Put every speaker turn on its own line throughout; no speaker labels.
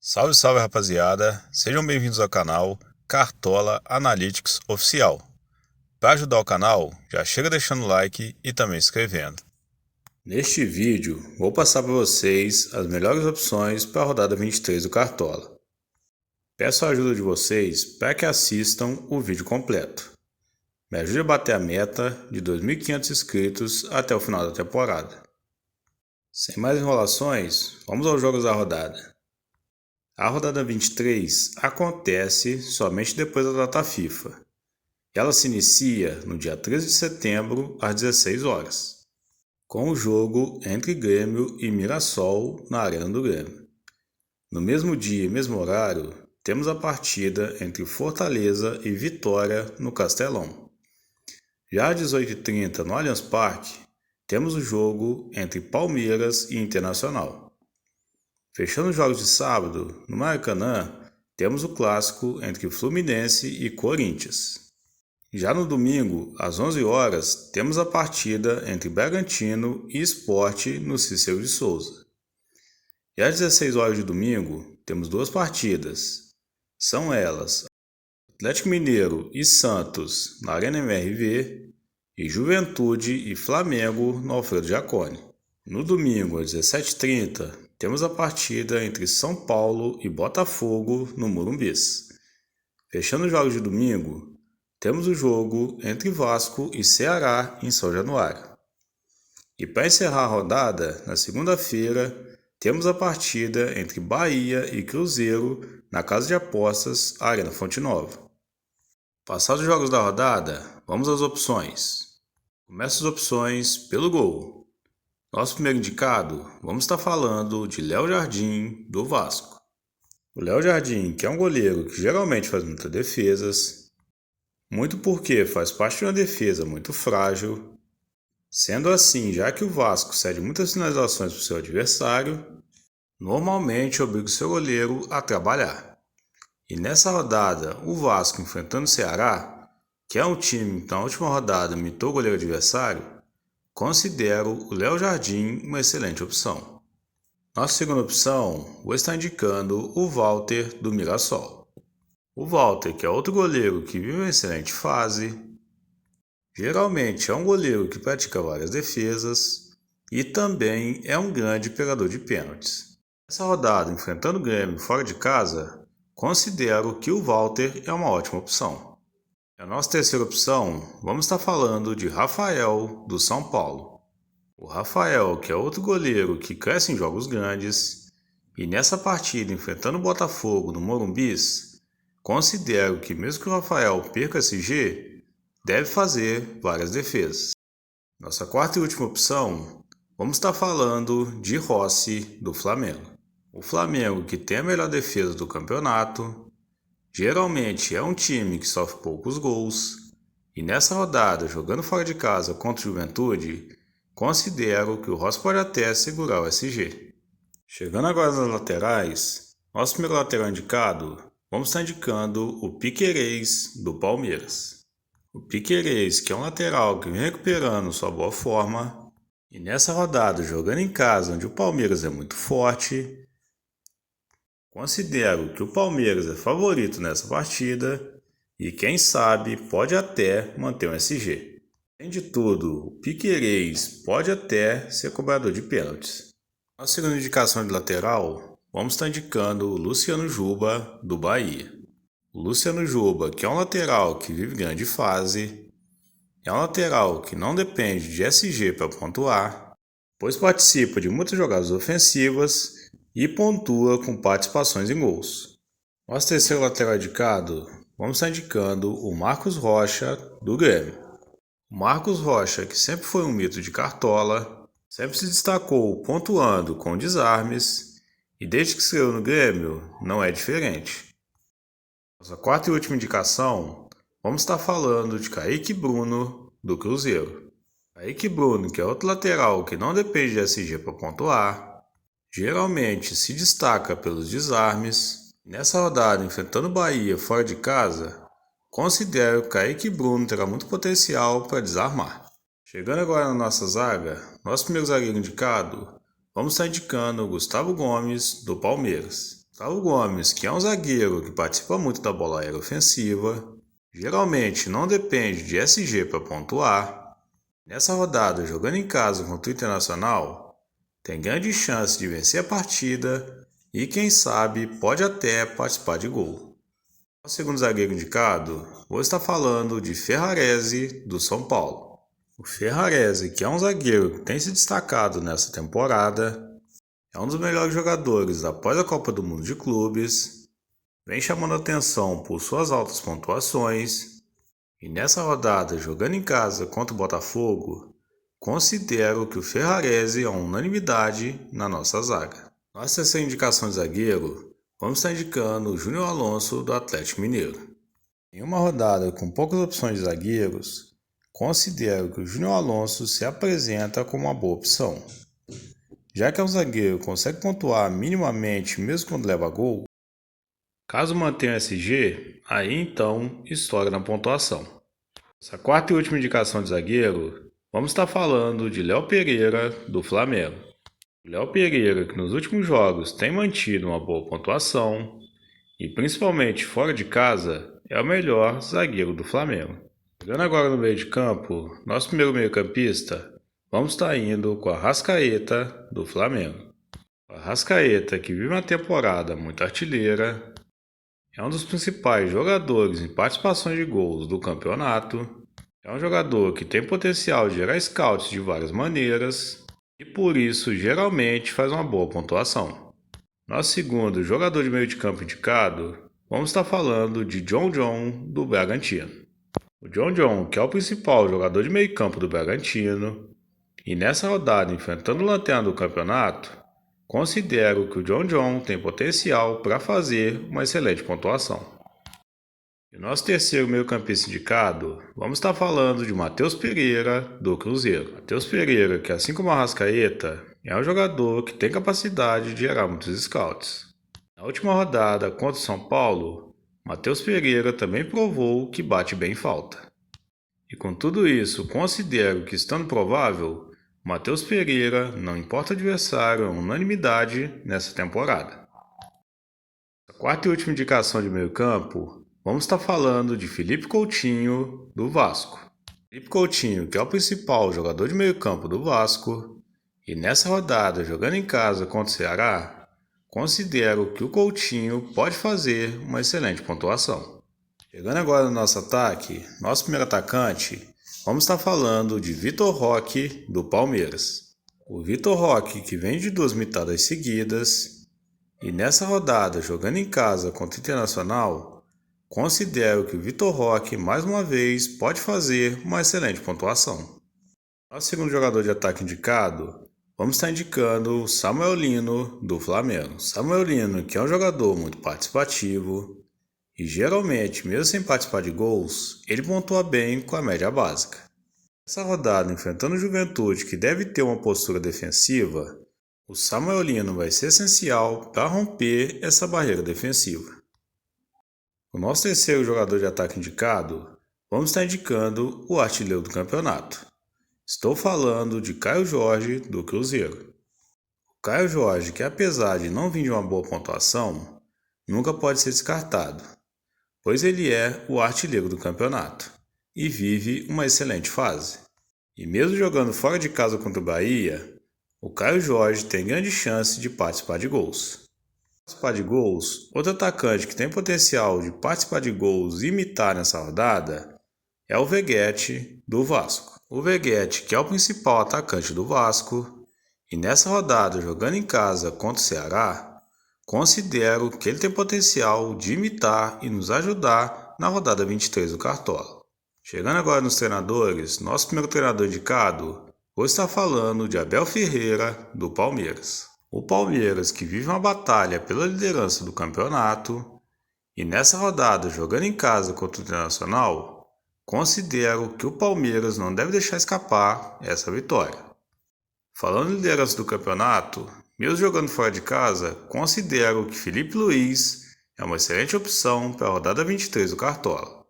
Salve, salve rapaziada, sejam bem-vindos ao canal Cartola Analytics Oficial. Para ajudar o canal, já chega deixando o like e também se inscrevendo. Neste vídeo, vou passar para vocês as melhores opções para a rodada 23 do Cartola. Peço a ajuda de vocês para que assistam o vídeo completo. Me ajude a bater a meta de 2.500 inscritos até o final da temporada. Sem mais enrolações, vamos aos jogos da rodada. A rodada 23 acontece somente depois da data FIFA. Ela se inicia no dia 13 de setembro, às 16 horas, com o jogo entre Grêmio e Mirassol na Arena do Grêmio. No mesmo dia e mesmo horário, temos a partida entre Fortaleza e Vitória no Castelão. Já às 18h30 no Allianz Parque, temos o jogo entre Palmeiras e Internacional. Fechando os jogos de sábado, no Maracanã, temos o clássico entre Fluminense e Corinthians. Já no domingo, às 11 horas, temos a partida entre Bragantino e Sport no Cícero de Souza. E às 16 horas de domingo, temos duas partidas. São elas Atlético Mineiro e Santos na Arena MRV e Juventude e Flamengo no Alfredo Jaconi. No domingo, às 17h30, temos a partida entre São Paulo e Botafogo no Morumbis. Fechando os jogos de domingo, temos o jogo entre Vasco e Ceará em São Januário. E para encerrar a rodada, na segunda-feira, temos a partida entre Bahia e Cruzeiro na Casa de Apostas Arena Fonte Nova. Passados os jogos da rodada, vamos às opções. Começa as opções pelo gol. Nosso primeiro indicado, vamos estar falando de Léo Jardim, do Vasco. O Léo Jardim, que é um goleiro que geralmente faz muitas defesas, muito porque faz parte de uma defesa muito frágil. Sendo assim, já que o Vasco cede muitas finalizações para o seu adversário, normalmente obriga o seu goleiro a trabalhar. E nessa rodada, o Vasco enfrentando o Ceará, que é um time que na última rodada mitou o goleiro adversário, considero o Léo Jardim uma excelente opção. Nossa segunda opção, vou estar indicando o Walter do Mirassol. O Walter, que é outro goleiro que vive uma excelente fase, geralmente é um goleiro que pratica várias defesas e também é um grande pegador de pênaltis. Nessa rodada, enfrentando o Grêmio fora de casa, considero que o Walter é uma ótima opção. A nossa terceira opção, vamos estar falando de Rafael, do São Paulo. O Rafael, que é outro goleiro que cresce em jogos grandes, e nessa partida enfrentando o Botafogo no Morumbis, considero que mesmo que o Rafael perca esse G, deve fazer várias defesas. Nossa quarta e última opção, vamos estar falando de Rossi, do Flamengo. O Flamengo, que tem a melhor defesa do campeonato, geralmente é um time que sofre poucos gols, e nessa rodada, jogando fora de casa contra o Juventude, considero que o Rossi pode até segurar o SG. Chegando agora nas laterais, nosso primeiro lateral indicado, vamos estar indicando o Piquerez, do Palmeiras. O Piquerez, que é um lateral que vem recuperando sua boa forma, e nessa rodada, jogando em casa, onde o Palmeiras é muito forte, considero que o Palmeiras é favorito nessa partida e quem sabe pode até manter um SG. Além de tudo, o Piquerez pode até ser cobrador de pênaltis. Na segunda indicação de lateral, vamos estar indicando o Luciano Juba, do Bahia. O Luciano Juba, que é um lateral que vive grande fase, é um lateral que não depende de SG para pontuar, pois participa de muitas jogadas ofensivas e pontua com participações em gols. Nosso terceiro lateral indicado, vamos estar indicando o Marcos Rocha, do Grêmio. O Marcos Rocha, que sempre foi um mito de Cartola, sempre se destacou pontuando com desarmes e desde que estreou no Grêmio não é diferente. Nossa quarta e última indicação, vamos estar falando de Kaique Bruno, do Cruzeiro. Kaique Bruno, que é outro lateral que não depende de SG para pontuar, geralmente se destaca pelos desarmes. Nessa rodada, enfrentando o Bahia fora de casa, considero que Kaique Bruno terá muito potencial para desarmar. Chegando agora na nossa zaga, nosso primeiro zagueiro indicado, vamos estar indicando o Gustavo Gomes, do Palmeiras. Gustavo Gomes, que é um zagueiro que participa muito da bola aérea ofensiva, geralmente não depende de SG para pontuar. Nessa rodada, jogando em casa contra o Internacional, tem grande chance de vencer a partida e, quem sabe, pode até participar de gol. O segundo zagueiro indicado, vou estar falando de Ferrarese, do São Paulo. O Ferrarese, que é um zagueiro que tem se destacado nessa temporada, é um dos melhores jogadores após a Copa do Mundo de Clubes, vem chamando atenção por suas altas pontuações, e nessa rodada, jogando em casa contra o Botafogo, considero que o Ferrarese é uma unanimidade na nossa zaga. Nossa terceira indicação de zagueiro, vamos estar indicando o Júnior Alonso do Atlético Mineiro. Em uma rodada com poucas opções de zagueiros, considero que o Júnior Alonso se apresenta como uma boa opção. Já que é um zagueiro que consegue pontuar minimamente mesmo quando leva gol, caso mantenha o SG, aí então estoura na pontuação. Essa quarta e última indicação de zagueiro, vamos estar falando de Léo Pereira, do Flamengo. O Léo Pereira, que nos últimos jogos tem mantido uma boa pontuação e principalmente fora de casa, é o melhor zagueiro do Flamengo. Chegando agora no meio de campo, nosso primeiro meio-campista, vamos estar indo com a Arrascaeta, do Flamengo. O Arrascaeta, que vive uma temporada muito artilheira, é um dos principais jogadores em participações de gols do campeonato, é um jogador que tem potencial de gerar scouts de várias maneiras e por isso geralmente faz uma boa pontuação. Nosso segundo jogador de meio de campo indicado, vamos estar falando de John, do Bragantino. O John, que é o principal jogador de meio campo do Bragantino, e nessa rodada enfrentando o lanterna do campeonato, considero que o John tem potencial para fazer uma excelente pontuação. E nosso terceiro meio-campista indicado, vamos estar falando de Matheus Pereira, do Cruzeiro. Matheus Pereira, que assim como a Arrascaeta, é um jogador que tem capacidade de gerar muitos scouts. Na última rodada contra o São Paulo, Matheus Pereira também provou que bate bem falta. E com tudo isso, considero que, estando provável, Matheus Pereira, não importa o adversário, é uma unanimidade nessa temporada. A quarta e última indicação de meio campo, vamos estar falando de Felipe Coutinho, do Vasco. Felipe Coutinho, que é o principal jogador de meio campo do Vasco, e nessa rodada, jogando em casa contra o Ceará, considero que o Coutinho pode fazer uma excelente pontuação. Chegando agora no nosso ataque, nosso primeiro atacante, vamos estar falando de Vitor Roque, do Palmeiras. O Vitor Roque, que vem de 2 mitadas seguidas, e nessa rodada, jogando em casa contra o Internacional, considero que o Vitor Roque, mais uma vez, pode fazer uma excelente pontuação. Nosso segundo jogador de ataque indicado, vamos estar indicando o Samuel Lino, do Flamengo. Samuel Lino, que é um jogador muito participativo, e geralmente, mesmo sem participar de gols, ele pontua bem com a média básica. Nessa rodada, enfrentando o Juventude, que deve ter uma postura defensiva, o Samuel Lino vai ser essencial para romper essa barreira defensiva. O nosso terceiro jogador de ataque indicado, vamos estar indicando o artilheiro do campeonato. Estou falando de Caio Jorge, do Cruzeiro. O Caio Jorge, que apesar de não vir de uma boa pontuação, nunca pode ser descartado, pois ele é o artilheiro do campeonato e vive uma excelente fase. E mesmo jogando fora de casa contra o Bahia, o Caio Jorge tem grande chance de participar de gols. Participar de gols, outro atacante que tem potencial de participar de gols e imitar nessa rodada é o Veguete, do Vasco. O Veguete, que é o principal atacante do Vasco, e nessa rodada jogando em casa contra o Ceará, considero que ele tem potencial de imitar e nos ajudar na rodada 23 do Cartola. Chegando agora nos treinadores, nosso primeiro treinador indicado, vou estar falando de Abel Ferreira, do Palmeiras. O Palmeiras, que vive uma batalha pela liderança do campeonato, e nessa rodada jogando em casa contra o Internacional, considero que o Palmeiras não deve deixar escapar essa vitória. Falando em liderança do campeonato, mesmo jogando fora de casa, considero que Felipe Luiz é uma excelente opção para a rodada 23 do Cartola.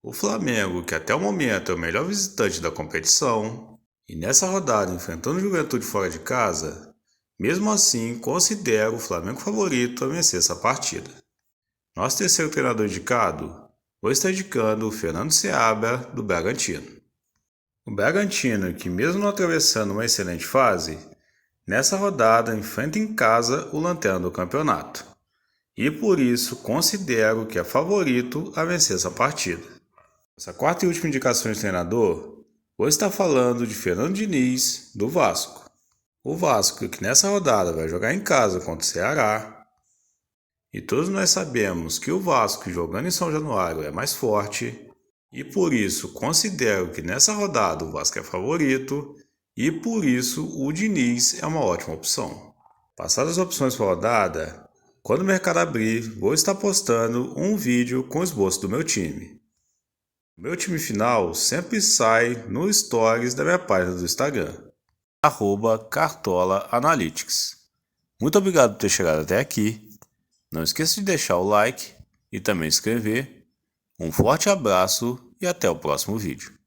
O Flamengo, que até o momento é o melhor visitante da competição, e nessa rodada enfrentando o Juventude fora de casa, Mesmo assim, considero o Flamengo favorito a vencer essa partida. Nosso terceiro treinador indicado, vou estar indicando o Fernando Seabra, do Bragantino. O Bragantino, que mesmo não atravessando uma excelente fase, nessa rodada enfrenta em casa o lanterna do campeonato. E por isso considero que é favorito a vencer essa partida. Essa quarta e última indicação de treinador, vou estar falando de Fernando Diniz, do Vasco. O Vasco, que nessa rodada vai jogar em casa contra o Ceará. E todos nós sabemos que o Vasco jogando em São Januário é mais forte. E por isso considero que nessa rodada o Vasco é favorito. E por isso o Diniz é uma ótima opção. Passadas as opções para a rodada, quando o mercado abrir, vou estar postando um vídeo com o esboço do meu time. O meu time final sempre sai no Stories da minha página do Instagram, @cartolaanalytics. Muito obrigado por ter chegado até aqui. Não esqueça de deixar o like e também se inscrever. Um forte abraço e até o próximo vídeo.